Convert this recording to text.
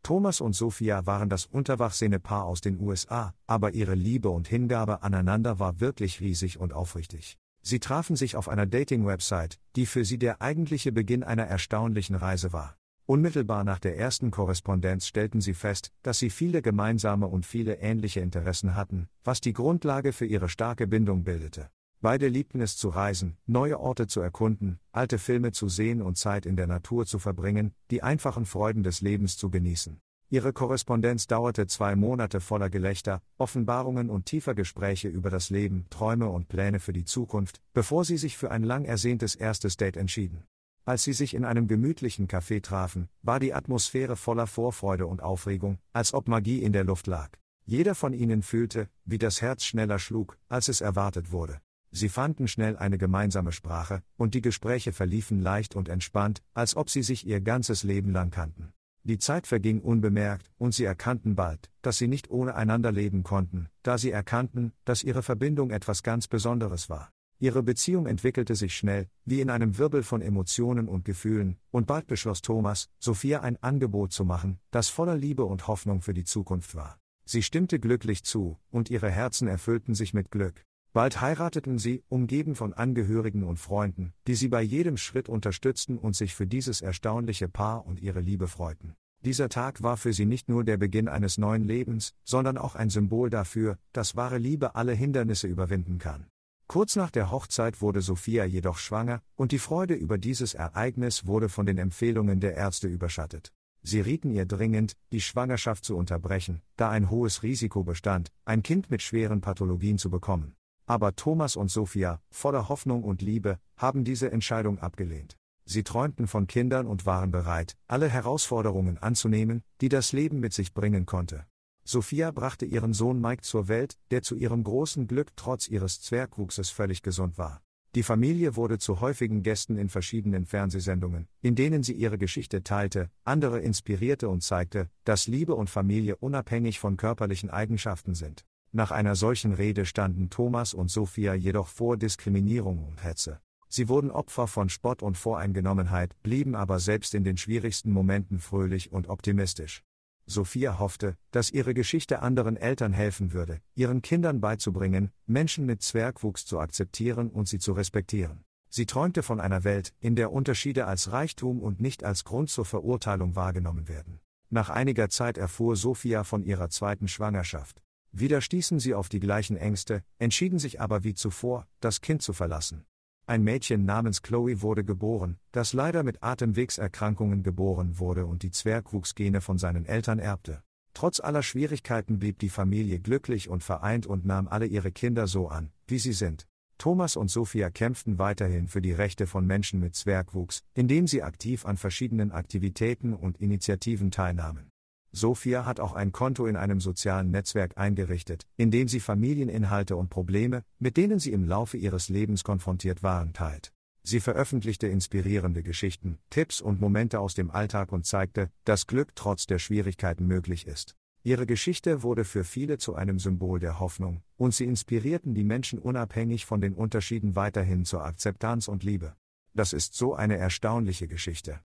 Thomas und Sophia waren das Unterwachsene-Paar aus den USA, aber ihre Liebe und Hingabe aneinander war wirklich riesig und aufrichtig. Sie trafen sich auf einer Dating-Website, die für sie der eigentliche Beginn einer erstaunlichen Reise war. Unmittelbar nach der ersten Korrespondenz stellten sie fest, dass sie viele gemeinsame und viele ähnliche Interessen hatten, was die Grundlage für ihre starke Bindung bildete. Beide liebten es zu reisen, neue Orte zu erkunden, alte Filme zu sehen und Zeit in der Natur zu verbringen, die einfachen Freuden des Lebens zu genießen. Ihre Korrespondenz dauerte 2 Monate voller Gelächter, Offenbarungen und tiefer Gespräche über das Leben, Träume und Pläne für die Zukunft, bevor sie sich für ein lang ersehntes erstes Date entschieden. Als sie sich in einem gemütlichen Café trafen, war die Atmosphäre voller Vorfreude und Aufregung, als ob Magie in der Luft lag. Jeder von ihnen fühlte, wie das Herz schneller schlug, als es erwartet wurde. Sie fanden schnell eine gemeinsame Sprache, und die Gespräche verliefen leicht und entspannt, als ob sie sich ihr ganzes Leben lang kannten. Die Zeit verging unbemerkt, und sie erkannten bald, dass sie nicht ohne einander leben konnten, da sie erkannten, dass ihre Verbindung etwas ganz Besonderes war. Ihre Beziehung entwickelte sich schnell, wie in einem Wirbel von Emotionen und Gefühlen, und bald beschloss Thomas, Sophia ein Angebot zu machen, das voller Liebe und Hoffnung für die Zukunft war. Sie stimmte glücklich zu, und ihre Herzen erfüllten sich mit Glück. Bald heirateten sie, umgeben von Angehörigen und Freunden, die sie bei jedem Schritt unterstützten und sich für dieses erstaunliche Paar und ihre Liebe freuten. Dieser Tag war für sie nicht nur der Beginn eines neuen Lebens, sondern auch ein Symbol dafür, dass wahre Liebe alle Hindernisse überwinden kann. Kurz nach der Hochzeit wurde Sophia jedoch schwanger, und die Freude über dieses Ereignis wurde von den Empfehlungen der Ärzte überschattet. Sie rieten ihr dringend, die Schwangerschaft zu unterbrechen, da ein hohes Risiko bestand, ein Kind mit schweren Pathologien zu bekommen. Aber Thomas und Sophia, voller Hoffnung und Liebe, haben diese Entscheidung abgelehnt. Sie träumten von Kindern und waren bereit, alle Herausforderungen anzunehmen, die das Leben mit sich bringen konnte. Sophia brachte ihren Sohn Mike zur Welt, der zu ihrem großen Glück trotz ihres Zwergwuchses völlig gesund war. Die Familie wurde zu häufigen Gästen in verschiedenen Fernsehsendungen, in denen sie ihre Geschichte teilte, andere inspirierte und zeigte, dass Liebe und Familie unabhängig von körperlichen Eigenschaften sind. Nach einer solchen Rede standen Thomas und Sophia jedoch vor Diskriminierung und Hetze. Sie wurden Opfer von Spott und Voreingenommenheit, blieben aber selbst in den schwierigsten Momenten fröhlich und optimistisch. Sophia hoffte, dass ihre Geschichte anderen Eltern helfen würde, ihren Kindern beizubringen, Menschen mit Zwergwuchs zu akzeptieren und sie zu respektieren. Sie träumte von einer Welt, in der Unterschiede als Reichtum und nicht als Grund zur Verurteilung wahrgenommen werden. Nach einiger Zeit erfuhr Sophia von ihrer zweiten Schwangerschaft. Wieder stießen sie auf die gleichen Ängste, entschieden sich aber wie zuvor, das Kind zu verlassen. Ein Mädchen namens Chloe wurde geboren, das leider mit Atemwegserkrankungen geboren wurde und die Zwergwuchsgene von seinen Eltern erbte. Trotz aller Schwierigkeiten blieb die Familie glücklich und vereint und nahm alle ihre Kinder so an, wie sie sind. Thomas und Sophia kämpften weiterhin für die Rechte von Menschen mit Zwergwuchs, indem sie aktiv an verschiedenen Aktivitäten und Initiativen teilnahmen. Sophia hat auch ein Konto in einem sozialen Netzwerk eingerichtet, in dem sie Familieninhalte und Probleme, mit denen sie im Laufe ihres Lebens konfrontiert waren, teilt. Sie veröffentlichte inspirierende Geschichten, Tipps und Momente aus dem Alltag und zeigte, dass Glück trotz der Schwierigkeiten möglich ist. Ihre Geschichte wurde für viele zu einem Symbol der Hoffnung, und sie inspirierten die Menschen unabhängig von den Unterschieden weiterhin zur Akzeptanz und Liebe. Das ist so eine erstaunliche Geschichte.